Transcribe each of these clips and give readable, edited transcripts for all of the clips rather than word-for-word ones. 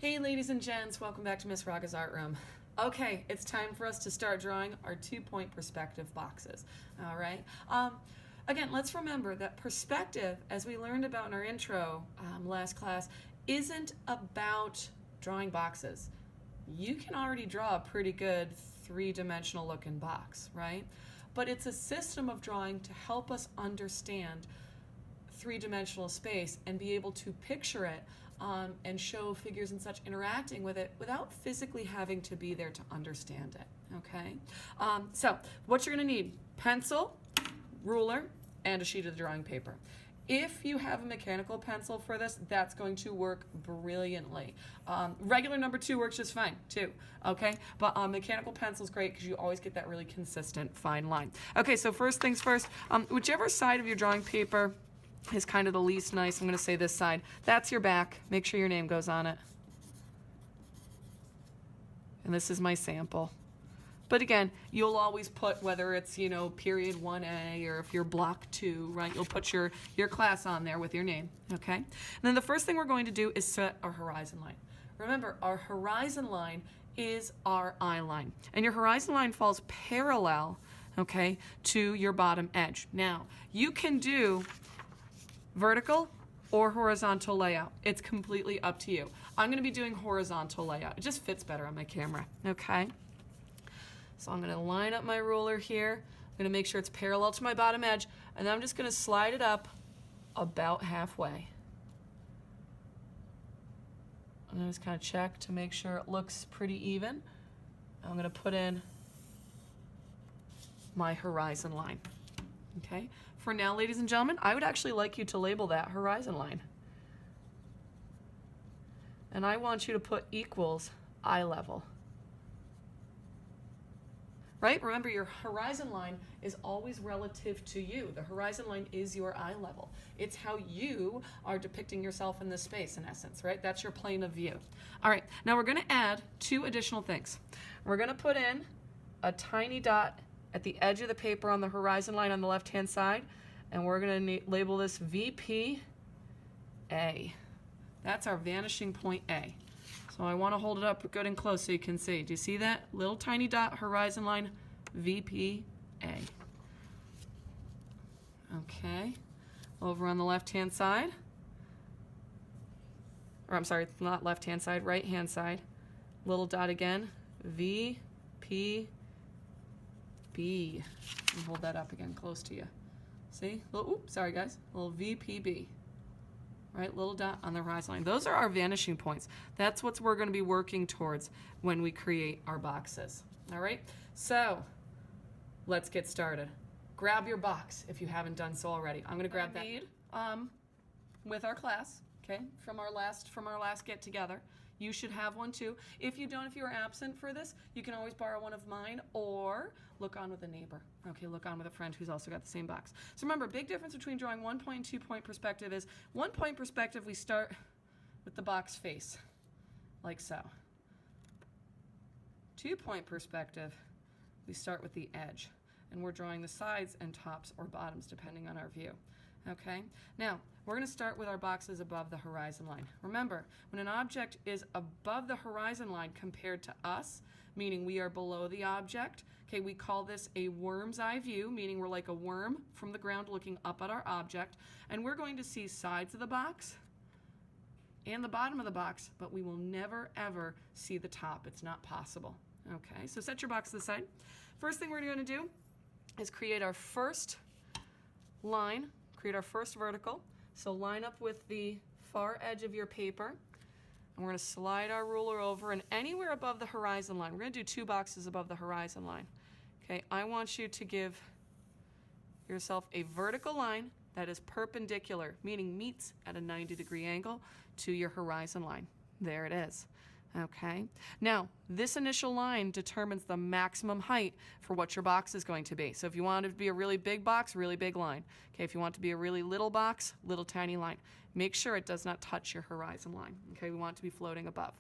Hey ladies and gents, welcome back to Miss Raga's Art Room. Okay, it's time for us to start drawing our 2-point perspective boxes. All right. Again, let's remember that perspective, as we learned about in our intro last class, isn't about drawing boxes. You can already draw a pretty good three-dimensional looking box, right? But it's a system of drawing to help us understand three-dimensional space and be able to picture it and show figures and such interacting with it without physically having to be there to understand it, okay? So what you're gonna need: pencil, ruler, and a sheet of drawing paper. If you have a mechanical pencil for this, that's going to work brilliantly. Regular number 2 works just fine too, okay? But mechanical pencil is great because you always get that really consistent fine line. Okay, so first things first, whichever side of your drawing paper is kind of the least nice, I'm going to say this side. That's your back. Make sure your name goes on it. And this is my sample. But again, you'll always put, whether it's, period 1A or if you're block 2, right? You'll put your class on there with your name, okay? And then the first thing we're going to do is set our horizon line. Remember, our horizon line is our eye line. And your horizon line falls parallel, okay, to your bottom edge. Now, you can do vertical or horizontal layout. It's completely up to you. I'm going to be doing horizontal layout. It just fits better on my camera, okay? So I'm going to line up my ruler here. I'm going to make sure it's parallel to my bottom edge, and then I'm just going to slide it up about halfway. I'm going to just kind of check to make sure it looks pretty even. I'm going to put in my horizon line. Okay, for now, ladies and gentlemen, I would actually like you to label that horizon line. And I want you to put equals eye level. Right? Remember, your horizon line is always relative to you. The horizon line is your eye level. It's how you are depicting yourself in this space, in essence, right? That's your plane of view. All right, now we're going to add 2 additional things. We're going to put in a tiny dot at the edge of the paper on the horizon line on the left-hand side, and we're going to label this VP A. That's our vanishing point A. So I want to hold it up good and close so you can see. Do you see that little tiny dot, horizon line, VP A? Okay. Over on the left-hand side, or I'm sorry, not left-hand side, right-hand side, little dot again, VP B. And hold that up again close to you. See? Oops, sorry guys. Little VPB. Right? Little dot on the horizon line. Those are our vanishing points. That's what we're going to be working towards when we create our boxes. All right? So, let's get started. Grab your box if you haven't done so already. I'm going to grab that with our class, okay? From our last get together. You should have one too. If you don't, if you're absent for this, you can always borrow one of mine or look on with a neighbor. Okay, look on with a friend who's also got the same box. So remember, big difference between drawing 1-point and 2-point perspective is 1-point perspective, we start with the box face, like so. 2-point perspective, we start with the edge, and we're drawing the sides and tops or bottoms depending on our view. Okay, now we're going to start with our boxes above the horizon line. Remember, when an object is above the horizon line compared to us, meaning we are below the object, okay, we call this a worm's eye view, meaning we're like a worm from the ground looking up at our object, and we're going to see sides of the box and the bottom of the box, but we will never ever see the top. It's not possible. Okay, so set your box to the side. First thing we're going to do is create our first line. Create our first vertical. So line up with the far edge of your paper. And we're going to slide our ruler over, and anywhere above the horizon line, we're going to do 2 boxes above the horizon line. Okay, I want you to give yourself a vertical line that is perpendicular, meaning meets at a 90-degree angle to your horizon line. There it is. Okay, now this initial line determines the maximum height for what your box is going to be. So if you want it to be a really big box, really big line. Okay, if you want it to be a really little box, little tiny line. Make sure it does not touch your horizon line. Okay, we want it to be floating above.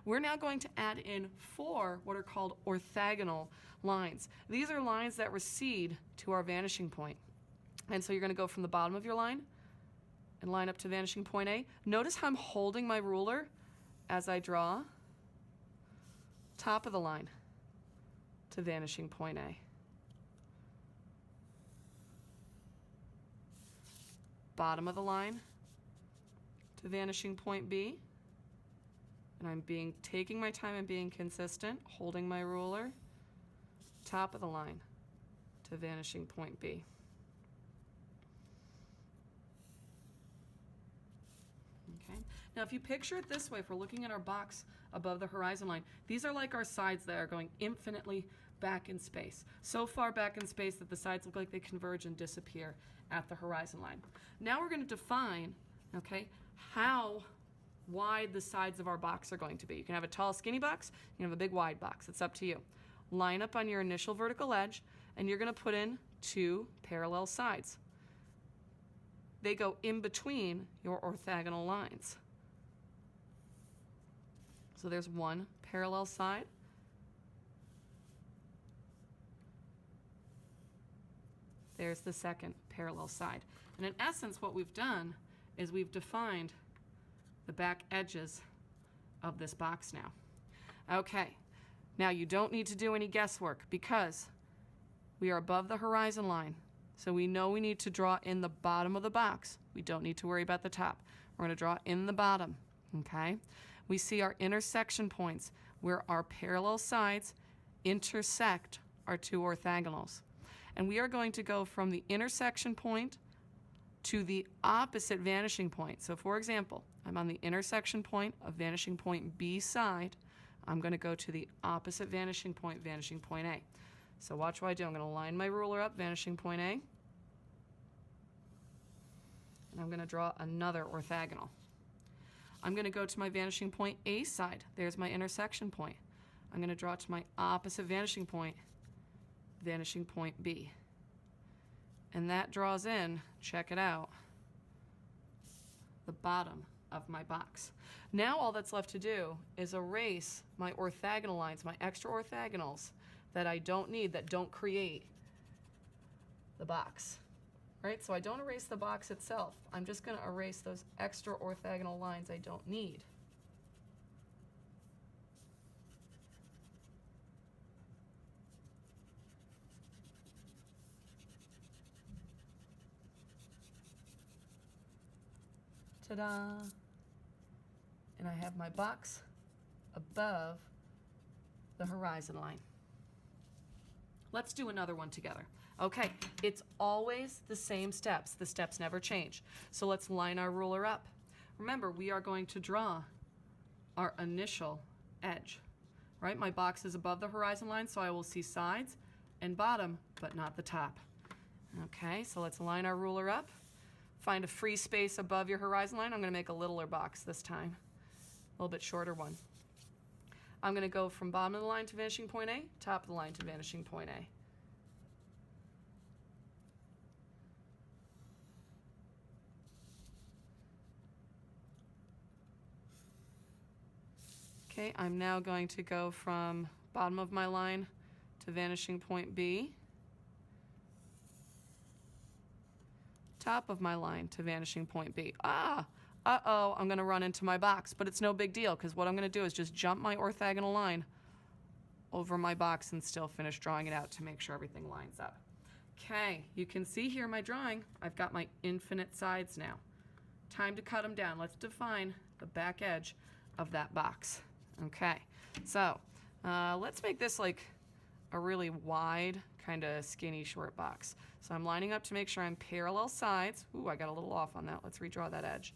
We're now going to add in 4 what are called orthogonal lines. These are lines that recede to our vanishing point. And so you're going to go from the bottom of your line and line up to vanishing point A. Notice how I'm holding my ruler as I draw, top of the line to vanishing point A. Bottom of the line to vanishing point B. And I'm taking my time and being consistent, holding my ruler. Top of the line to vanishing point B. Okay. Now if you picture it this way, if we're looking at our box above the horizon line, these are like our sides that are going infinitely back in space. So far back in space that the sides look like they converge and disappear at the horizon line. Now we're going to define, okay, how wide the sides of our box are going to be. You can have a tall, skinny box, you can have a big, wide box. It's up to you. Line up on your initial vertical edge, and you're going to put in 2 parallel sides. They go in between your orthogonal lines. So there's 1 parallel side. There's the 2nd parallel side. And in essence, what we've done is we've defined the back edges of this box now. Okay, now you don't need to do any guesswork because we are above the horizon line. So we know we need to draw in the bottom of the box. We don't need to worry about the top. We're going to draw in the bottom, okay? We see our intersection points where our parallel sides intersect our 2 orthogonals. And we are going to go from the intersection point to the opposite vanishing point. So for example, I'm on the intersection point of vanishing point B side. I'm going to go to the opposite vanishing point A. So watch what I do. I'm going to line my ruler up, vanishing point A. And I'm going to draw another orthogonal. I'm going to go to my vanishing point A side. There's my intersection point. I'm going to draw to my opposite vanishing point B. And that draws in, check it out, the bottom of my box. Now all that's left to do is erase my orthogonal lines, my extra orthogonals that I don't need, that don't create the box. Right? So I don't erase the box itself. I'm just going to erase those extra orthogonal lines I don't need. Ta-da! And I have my box above the horizon line. Let's do another one together. Okay, it's always the same steps. The steps never change. So let's line our ruler up. Remember, we are going to draw our initial edge, right? My box is above the horizon line, so I will see sides and bottom, but not the top. Okay, so let's line our ruler up. Find a free space above your horizon line. I'm going to make a littler box this time, a little bit shorter one. I'm going to go from bottom of the line to vanishing point A, top of the line to vanishing point A. Okay, I'm now going to go from bottom of my line to vanishing point B, top of my line to vanishing point B. Uh-oh, I'm going to run into my box, but it's no big deal because what I'm going to do is just jump my orthogonal line over my box and still finish drawing it out to make sure everything lines up. Okay, you can see here my drawing. I've got my infinite sides now. Time to cut them down. Let's define the back edge of that box. Okay, so let's make this like a really wide, kind of skinny, short box. So I'm lining up to make sure I'm parallel sides. Ooh, I got a little off on that. Let's redraw that edge.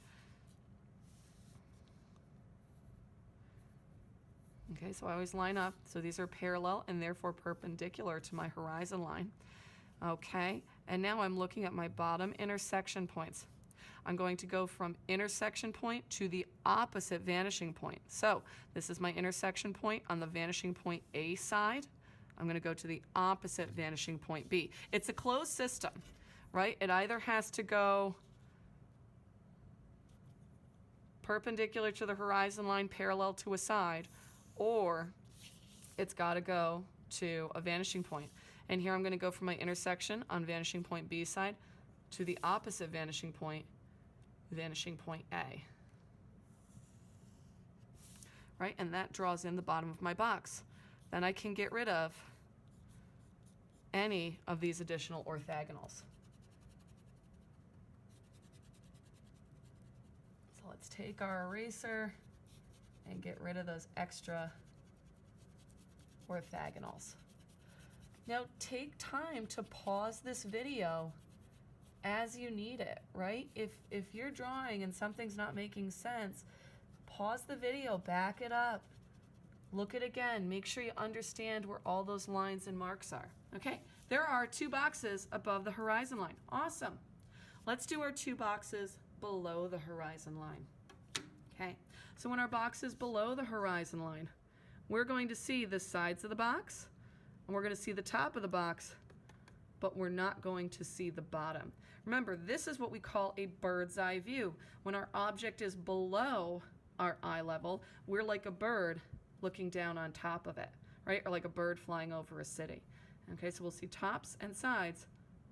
Okay, so I always line up. So these are parallel and therefore perpendicular to my horizon line. Okay, and now I'm looking at my bottom intersection points. I'm going to go from intersection point to the opposite vanishing point. So this is my intersection point on the vanishing point A side. I'm going to go to the opposite vanishing point B. It's a closed system, right? It either has to go perpendicular to the horizon line, parallel to a side, or it's got to go to a vanishing point. And here I'm going to go from my intersection on vanishing point B side to the opposite vanishing point A. right? And that draws in the bottom of my box. Then I can get rid of any of these additional orthogonals. So let's take our eraser and get rid of those extra orthogonals. Now take time to pause this video as you need it, right? If you're drawing and something's not making sense, pause the video, back it up, look it again, make sure you understand where all those lines and marks are. Okay, there are 2 boxes above the horizon line. Awesome. Let's do our 2 boxes below the horizon line. Okay, so when our box is below the horizon line, we're going to see the sides of the box, and we're going to see the top of the box, but we're not going to see the bottom. Remember, this is what we call a bird's eye view. When our object is below our eye level, we're like a bird looking down on top of it, right? Or like a bird flying over a city. Okay, so we'll see tops and sides,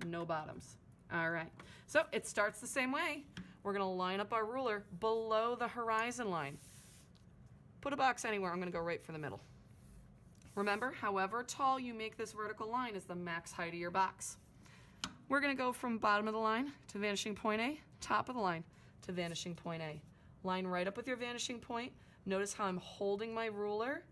no bottoms. All right, so it starts the same way. We're going to line up our ruler below the horizon line. Put a box anywhere. I'm going to go right for the middle. Remember, however tall you make this vertical line is the max height of your box. We're going to go from bottom of the line to vanishing point A, top of the line to vanishing point A. Line right up with your vanishing point. Notice how I'm holding my ruler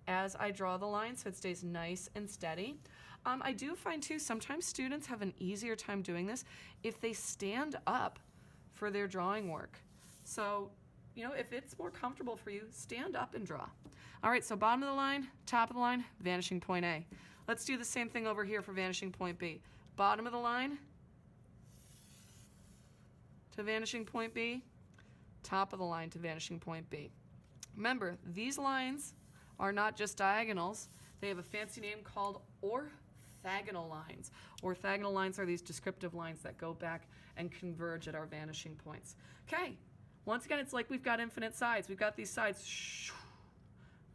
as I draw the line so it stays nice and steady. I do find too, sometimes students have an easier time doing this if they stand up for their drawing work. So, you know, if it's more comfortable for you, stand up and draw. All right, so bottom of the line, top of the line, vanishing point A. Let's do the same thing over here for vanishing point B. Bottom of the line to vanishing point B, top of the line to vanishing point B. Remember, these lines are not just diagonals. They have a fancy name called orthogonal lines. Orthogonal lines are these descriptive lines that go back and converge at our vanishing points. Okay, once again, it's like we've got infinite sides. We've got these sides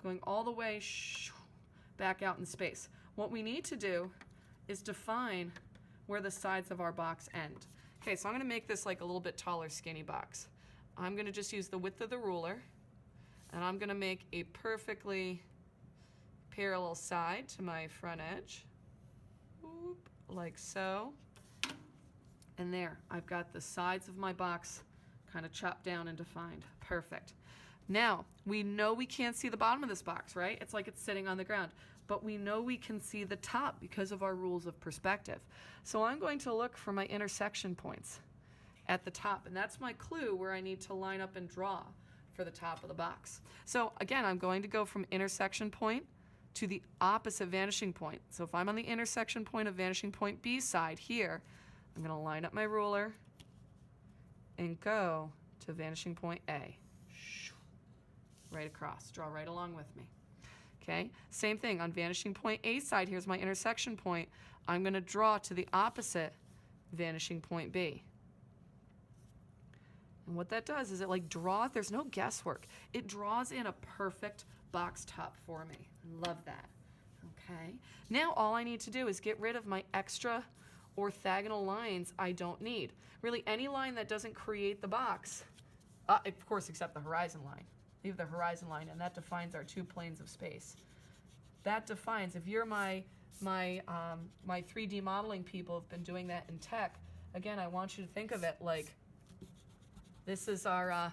going all the way back out in space. What we need to do is define where the sides of our box end. Okay, so I'm going to make this like a little bit taller, skinny box. I'm going to just use the width of the ruler, and I'm going to make a perfectly parallel side to my front edge, like so. And there, I've got the sides of my box kind of chopped down and defined. Perfect. Now, we know we can't see the bottom of this box, right? It's like it's sitting on the ground. But we know we can see the top because of our rules of perspective. So I'm going to look for my intersection points at the top, and that's my clue where I need to line up and draw for the top of the box. So again, I'm going to go from intersection point to the opposite vanishing point. So if I'm on the intersection point of vanishing point B side here, I'm going to line up my ruler and go to vanishing point A. Right across. Draw right along with me. Okay, same thing on vanishing point A side. Here's my intersection point. I'm going to draw to the opposite vanishing point B. And what that does is it like draws, there's no guesswork. It draws in a perfect box top for me. I love that. Okay, now all I need to do is get rid of my extra orthogonal lines I don't need. Really, any line that doesn't create the box, of course, except the horizon line. Leave the horizon line, and that defines our 2 planes of space. That defines, if you're my 3D modeling people have been doing that in tech, again, I want you to think of it like this is our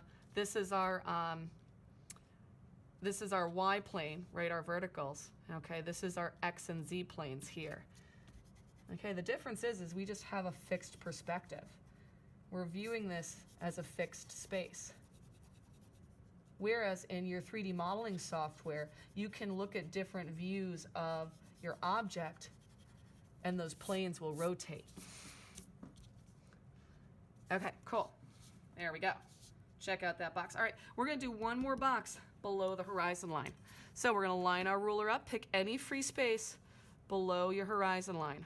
Y plane, right, our verticals. Okay, this is our X and Z planes here. Okay, the difference is we just have a fixed perspective. We're viewing this as a fixed space. Whereas in your 3D modeling software, you can look at different views of your object, and those planes will rotate. Okay, cool. There we go. Check out that box. All right, we're going to do one more box below the horizon line. So we're going to line our ruler up, pick any free space below your horizon line.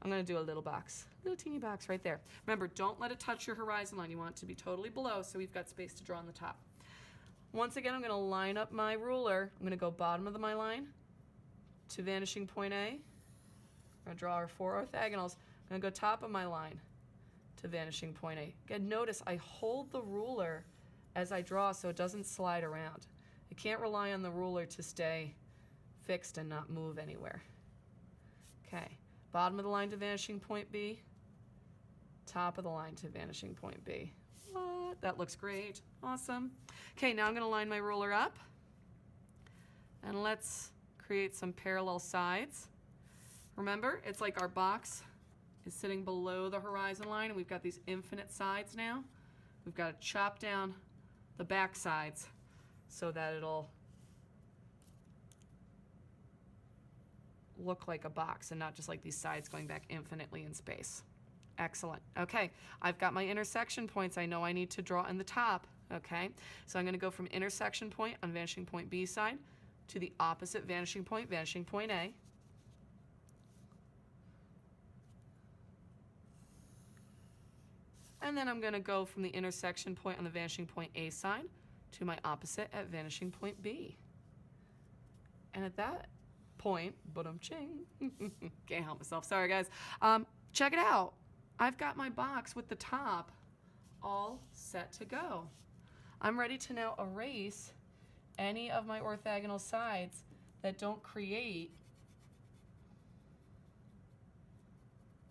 I'm going to do a little box, little teeny box right there. Remember, don't let it touch your horizon line. You want it to be totally below so we've got space to draw on the top. Once again, I'm going to line up my ruler. I'm going to go bottom of my line to vanishing point A. I'm going to draw our 4 orthogonals. I'm going to go top of my line to vanishing point A. Again, notice I hold the ruler as I draw so it doesn't slide around. I can't rely on the ruler to stay fixed and not move anywhere. Okay, bottom of the line to vanishing point B, top of the line to vanishing point B. What? That looks great. Awesome. Okay, now I'm going to line my ruler up. And let's create some parallel sides. Remember, it's like our box is sitting below the horizon line, and we've got these infinite sides now. We've got to chop down the back sides so that it'll look like a box and not just like these sides going back infinitely in space. Excellent. Okay, I've got my intersection points I know I need to draw in the top. Okay, so I'm going to go from intersection point on vanishing point B side to the opposite vanishing point A. And then I'm going to go from the intersection point on the vanishing point A side to my opposite at vanishing point B. And at that point, ba-dum-ching, can't help myself, sorry guys. Check it out. I've got my box with the top all set to go. I'm ready to now erase any of my orthogonal sides that don't create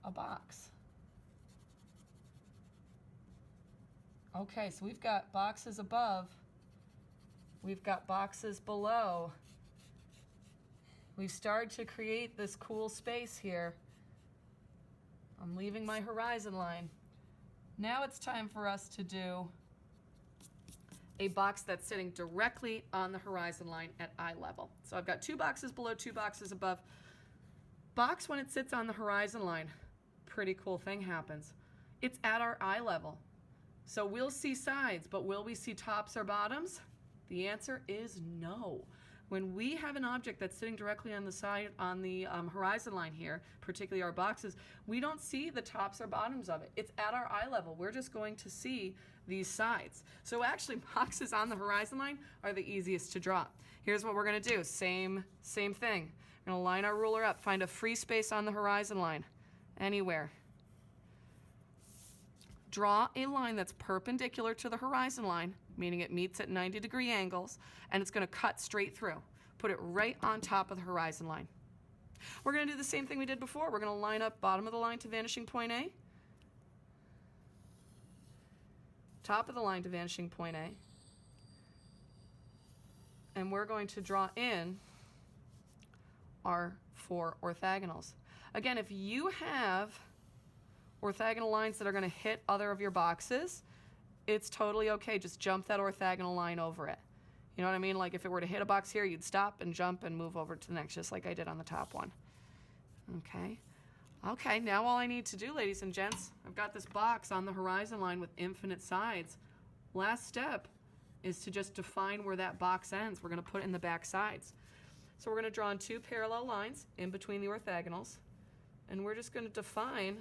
a box. Okay, so we've got boxes above, we've got boxes below. We've started to create this cool space here. I'm leaving my horizon line. Now it's time for us to do a box that's sitting directly on the horizon line at eye level. So I've got two boxes below, two boxes above. Box, when it sits on the horizon line, pretty cool thing happens. It's at our eye level. So we'll see sides, but will we see tops or bottoms? The answer is no. When we have an object that's sitting directly on the side, on the horizon line here, particularly our boxes, we don't see the tops or bottoms of it. It's at our eye level. We're just going to see these sides. So actually, boxes on the horizon line are the easiest to draw. Here's what we're going to do. Same thing. We're going to line our ruler up, find a free space on the horizon line, anywhere. Draw a line that's perpendicular to the horizon line, meaning it meets at 90-degree angles, and it's going to cut straight through. Put it right on top of the horizon line. We're going to do the same thing we did before. We're going to line up bottom of the line to vanishing point A, top of the line to vanishing point A, and we're going to draw in our 4 orthogonals. Again, if you have orthogonal lines that are going to hit other of your boxes, it's totally okay. Just jump that orthogonal line over it. You know what I mean? Like if it were to hit a box here, you'd stop and jump and move over to the next, just like I did on the top one. Okay. Okay, now all I need to do, ladies and gents, I've got this box on the horizon line with infinite sides. Last step is to just define where that box ends. We're going to put it in the back sides. So we're going to draw in 2 parallel lines in between the orthogonals, and we're just going to define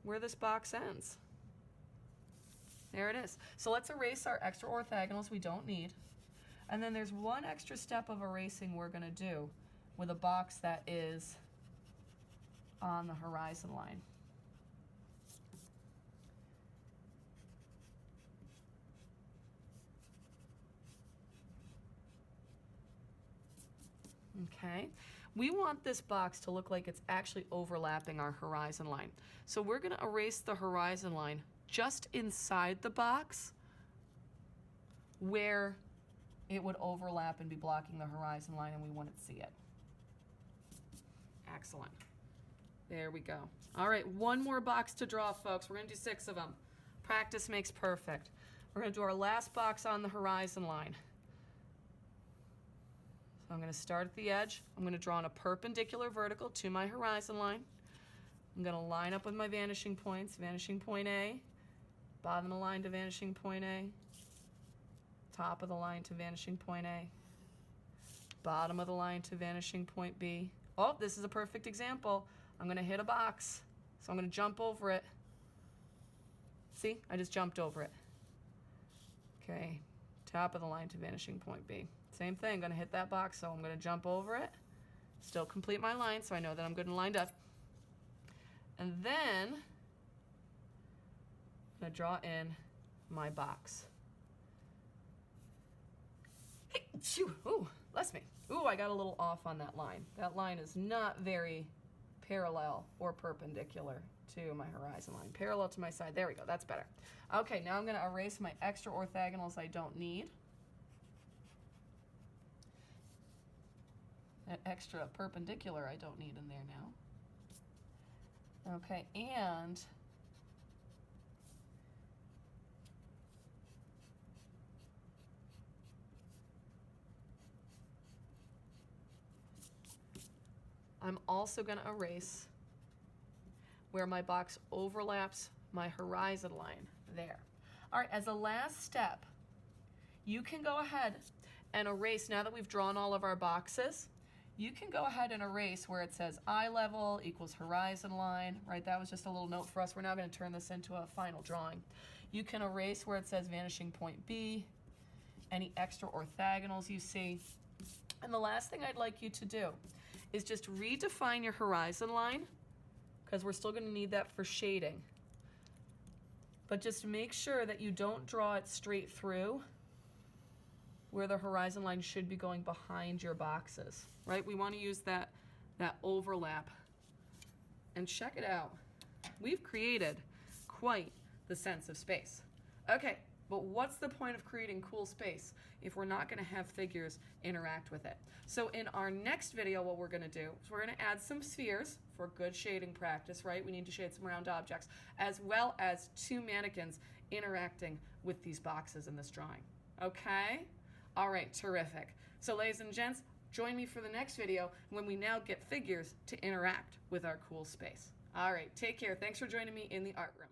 where this box ends. There it is. So let's erase our extra orthogonals we don't need. And then there's one extra step of erasing we're going to do with a box that is on the horizon line. Okay. We want this box to look like it's actually overlapping our horizon line. So we're going to erase the horizon line just inside the box where it would overlap and be blocking the horizon line and we wouldn't see it. Excellent. There we go. All right, one more box to draw, folks. We're going to do 6 of them. Practice makes perfect. We're going to do our last box on the horizon line. I'm going to start at the edge. I'm going to draw on a perpendicular vertical to my horizon line. I'm going to line up with my vanishing points. Vanishing point A, bottom of the line to vanishing point A, top of the line to vanishing point A, bottom of the line to vanishing point B. Oh, this is a perfect example. I'm going to hit a box, so I'm going to jump over it. See, I just jumped over it. Okay, top of the line to vanishing point B. Same thing, I'm going to hit that box, so I'm going to jump over it, still complete my line so I know that I'm good and lined up. And then I'm going to draw in my box. Hey, shoo, ooh, bless me. Ooh, I got a little off on that line. That line is not very parallel or perpendicular to my horizon line. Parallel to my side. There we go. That's better. Okay, now I'm going to erase my extra orthogonals I don't need. That extra perpendicular I don't need in there now. Okay, and I'm also going to erase where my box overlaps my horizon line there. All right, as a last step, you can go ahead and erase, now that we've drawn all of our boxes, you can go ahead and erase where it says eye level equals horizon line, right? That was just a little note for us. We're now going to turn this into a final drawing. You can erase where it says vanishing point B, any extra orthogonals you see. And the last thing I'd like you to do is just redefine your horizon line, because we're still going to need that for shading. But just make sure that you don't draw it straight through where the horizon line should be going behind your boxes, right? We want to use that overlap. And check it out. We've created quite the sense of space. Okay, but what's the point of creating cool space if we're not going to have figures interact with it? So in our next video, what we're going to do is we're going to add some spheres for good shading practice, right? We need to shade some round objects, as well as 2 mannequins interacting with these boxes in this drawing. Okay? All right, terrific. So ladies and gents, join me for the next video when we now get figures to interact with our cool space. All right, take care. Thanks for joining me in the art room.